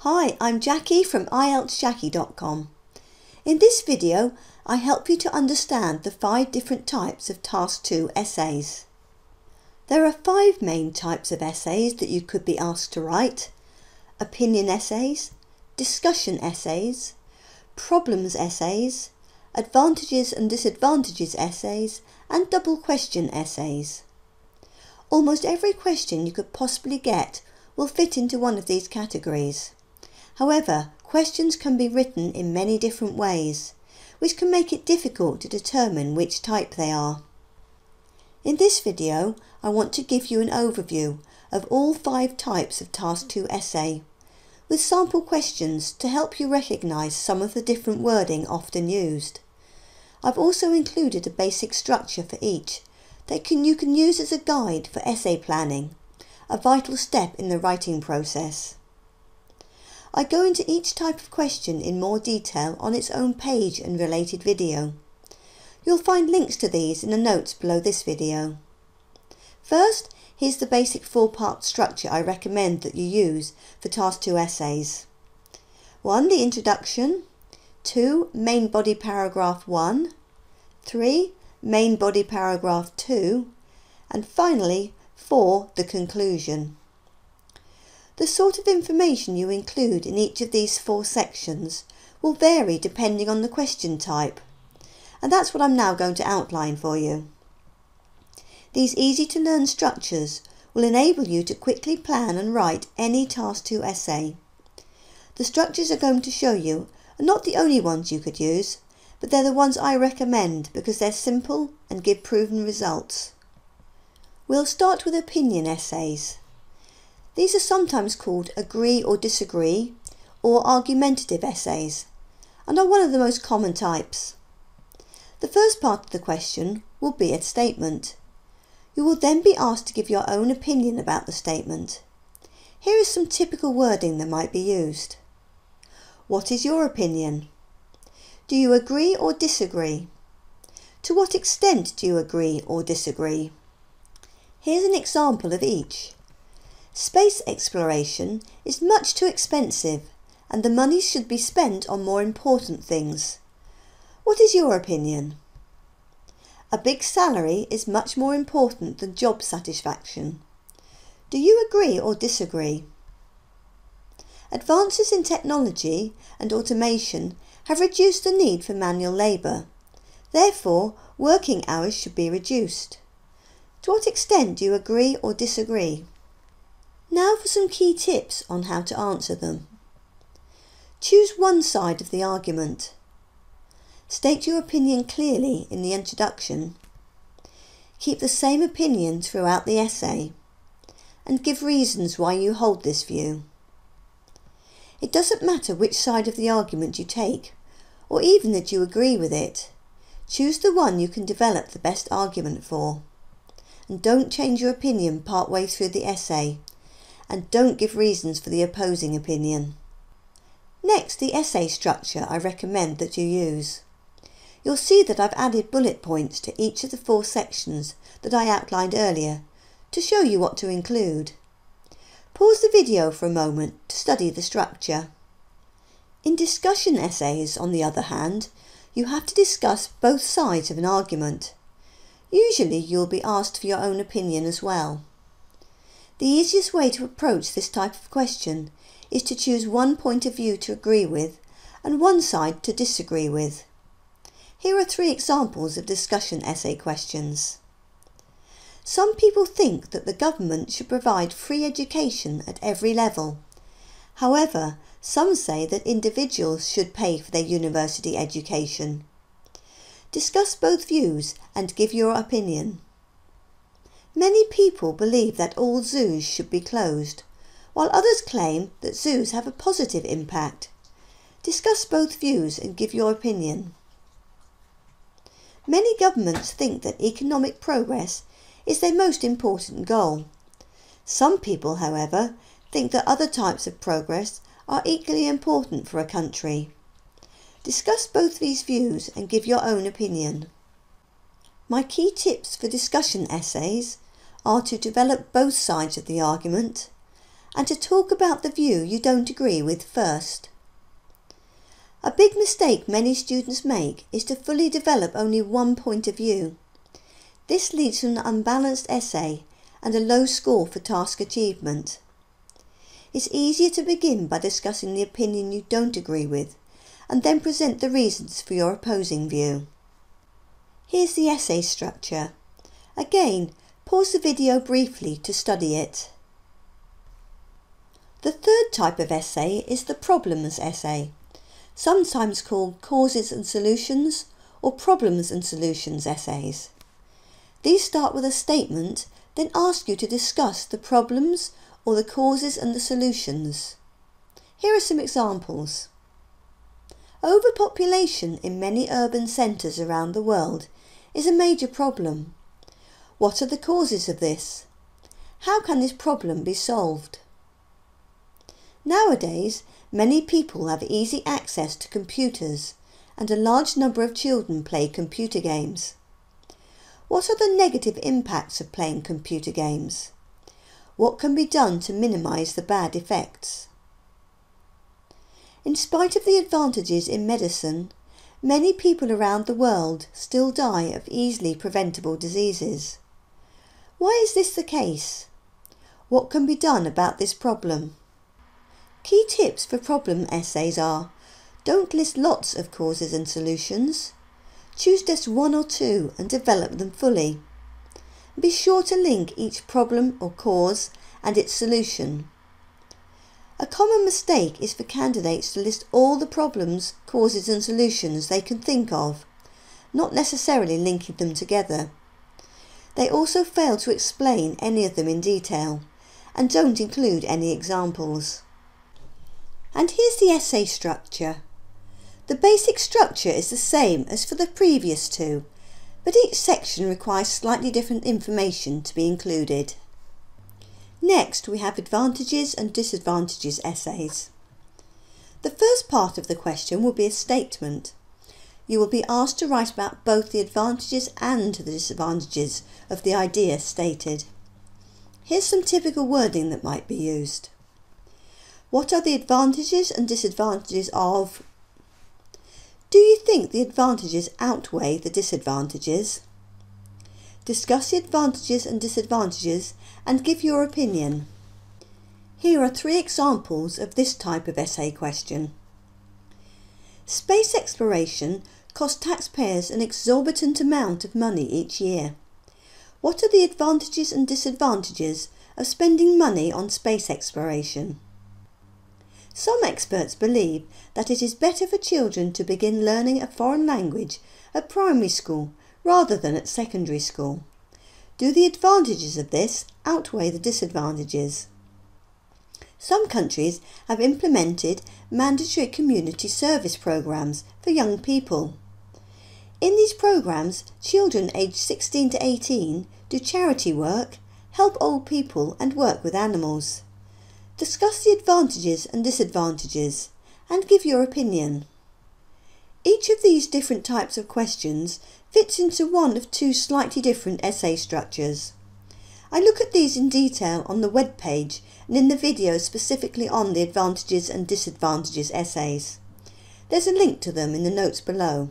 Hi, I'm Jackie from IELTSjackie.com. In this video, I help you to understand the 5 different types of Task 2 essays. There are 5 main types of essays that you could be asked to write: opinion essays, discussion essays, problems essays, advantages and disadvantages essays, and double question essays. Almost every question you could possibly get will fit into one of these categories. However, questions can be written in many different ways, which can make it difficult to determine which type they are. In this video, I want to give you an overview of all 5 types of Task 2 essay, with sample questions to help you recognise some of the different wording often used. I've also included a basic structure for each that you can use as a guide for essay planning, a vital step in the writing process. I go into each type of question in more detail on its own page and related video. You'll find links to these in the notes below this video. First, here's the basic 4-part structure I recommend that you use for Task 2 essays. 1. The introduction. 2. Main body paragraph 1. 3. Main body paragraph 2. And finally, 4. The conclusion. The sort of information you include in each of these 4 sections will vary depending on the question type, and that's what I'm now going to outline for you. These easy to learn structures will enable you to quickly plan and write any Task 2 essay. The structures I'm going to show you are not the only ones you could use, but they're the ones I recommend because they're simple and give proven results. We'll start with opinion essays. These are sometimes called agree or disagree or argumentative essays, and are one of the most common types. The first part of the question will be a statement. You will then be asked to give your own opinion about the statement. Here is some typical wording that might be used. What is your opinion? Do you agree or disagree? To what extent do you agree or disagree? Here's an example of each. Space exploration is much too expensive, and the money should be spent on more important things. What is your opinion? A big salary is much more important than job satisfaction. Do you agree or disagree? Advances in technology and automation have reduced the need for manual labour. Therefore, working hours should be reduced. To what extent do you agree or disagree? Now for some key tips on how to answer them. Choose one side of the argument. State your opinion clearly in the introduction. Keep the same opinion throughout the essay, and give reasons why you hold this view. It doesn't matter which side of the argument you take, or even that you agree with it. Choose the one you can develop the best argument for. And don't change your opinion partway through the essay, and don't give reasons for the opposing opinion. Next, the essay structure I recommend that you use. You'll see that I've added bullet points to each of the 4 sections that I outlined earlier to show you what to include. Pause the video for a moment to study the structure. In discussion essays, on the other hand, you have to discuss both sides of an argument. Usually you'll be asked for your own opinion as well. The easiest way to approach this type of question is to choose one point of view to agree with and one side to disagree with. Here are 3 examples of discussion essay questions. Some people think that the government should provide free education at every level. However, some say that individuals should pay for their university education. Discuss both views and give your opinion. Many people believe that all zoos should be closed, while others claim that zoos have a positive impact. Discuss both views and give your opinion. Many governments think that economic progress is their most important goal. Some people, however, think that other types of progress are equally important for a country. Discuss both these views and give your own opinion. My key tips for discussion essays are to develop both sides of the argument and to talk about the view you don't agree with first. A big mistake many students make is to fully develop only one point of view. This leads to an unbalanced essay and a low score for task achievement. It's easier to begin by discussing the opinion you don't agree with, and then present the reasons for your opposing view. Here's the essay structure. Again, pause the video briefly to study it. The third type of essay is the problems essay, sometimes called causes and solutions or problems and solutions essays. These start with a statement, then ask you to discuss the problems or the causes and the solutions. Here are some examples. Overpopulation in many urban centres around the world is a major problem. What are the causes of this? How can this problem be solved? Nowadays, many people have easy access to computers, and a large number of children play computer games. What are the negative impacts of playing computer games? What can be done to minimise the bad effects? In spite of the advantages in medicine, many people around the world still die of easily preventable diseases. Why is this the case? What can be done about this problem? Key tips for problem essays are: don't list lots of causes and solutions. Choose just one or two and develop them fully. Be sure to link each problem or cause and its solution. A common mistake is for candidates to list all the problems, causes and solutions they can think of, not necessarily linking them together. They also fail to explain any of them in detail and don't include any examples. And here's the essay structure. The basic structure is the same as for the previous two, but each section requires slightly different information to be included. Next, we have advantages and disadvantages essays. The first part of the question will be a statement. You will be asked to write about both the advantages and the disadvantages of the idea stated. Here's some typical wording that might be used. What are the advantages and disadvantages of? Do you think the advantages outweigh the disadvantages? Discuss the advantages and disadvantages and give your opinion. Here are 3 examples of this type of essay question. Space exploration costs taxpayers an exorbitant amount of money each year. What are the advantages and disadvantages of spending money on space exploration? Some experts believe that it is better for children to begin learning a foreign language at primary school rather than at secondary school. Do the advantages of this outweigh the disadvantages? Some countries have implemented mandatory community service programs for young people. In these programs, children aged 16 to 18 do charity work, help old people and work with animals. Discuss the advantages and disadvantages and give your opinion. Each of these different types of questions fits into one of 2 slightly different essay structures. I look at these in detail on the web page and in the video specifically on the advantages and disadvantages essays. There's a link to them in the notes below.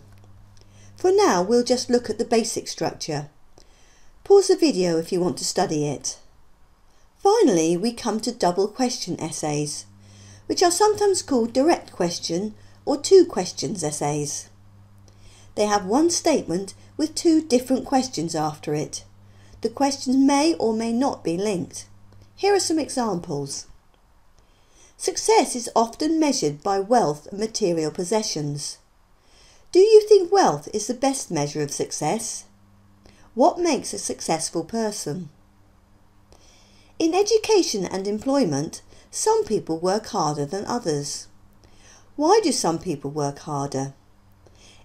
For now, we'll just look at the basic structure. Pause the video if you want to study it. Finally, we come to double question essays, which are sometimes called direct question or 2 questions essays. They have one statement with 2 different questions after it. The questions may or may not be linked. Here are some examples. Success is often measured by wealth and material possessions. Do you think wealth is the best measure of success? What makes a successful person? In education and employment, some people work harder than others. Why do some people work harder?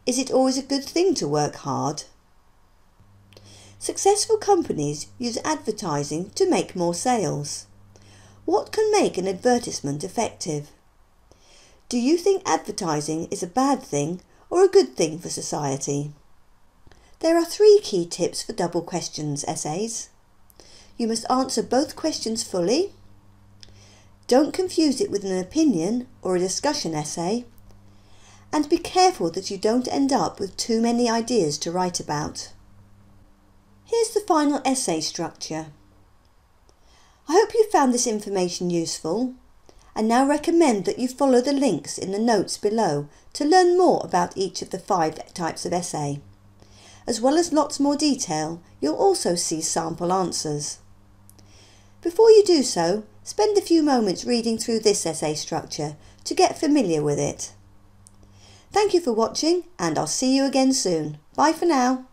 Is it always a good thing to work hard? Successful companies use advertising to make more sales. What can make an advertisement effective? Do you think advertising is a bad thing or a good thing for society? There are 3 key tips for double questions essays. You must answer both questions fully. Don't confuse it with an opinion or a discussion essay. And be careful that you don't end up with too many ideas to write about. Here's the final essay structure. I hope you found this information useful, and now recommend that you follow the links in the notes below to learn more about each of the 5 types of essay. As well as lots more detail, you'll also see sample answers. Before you do so, spend a few moments reading through this essay structure to get familiar with it. Thank you for watching, and I'll see you again soon. Bye for now.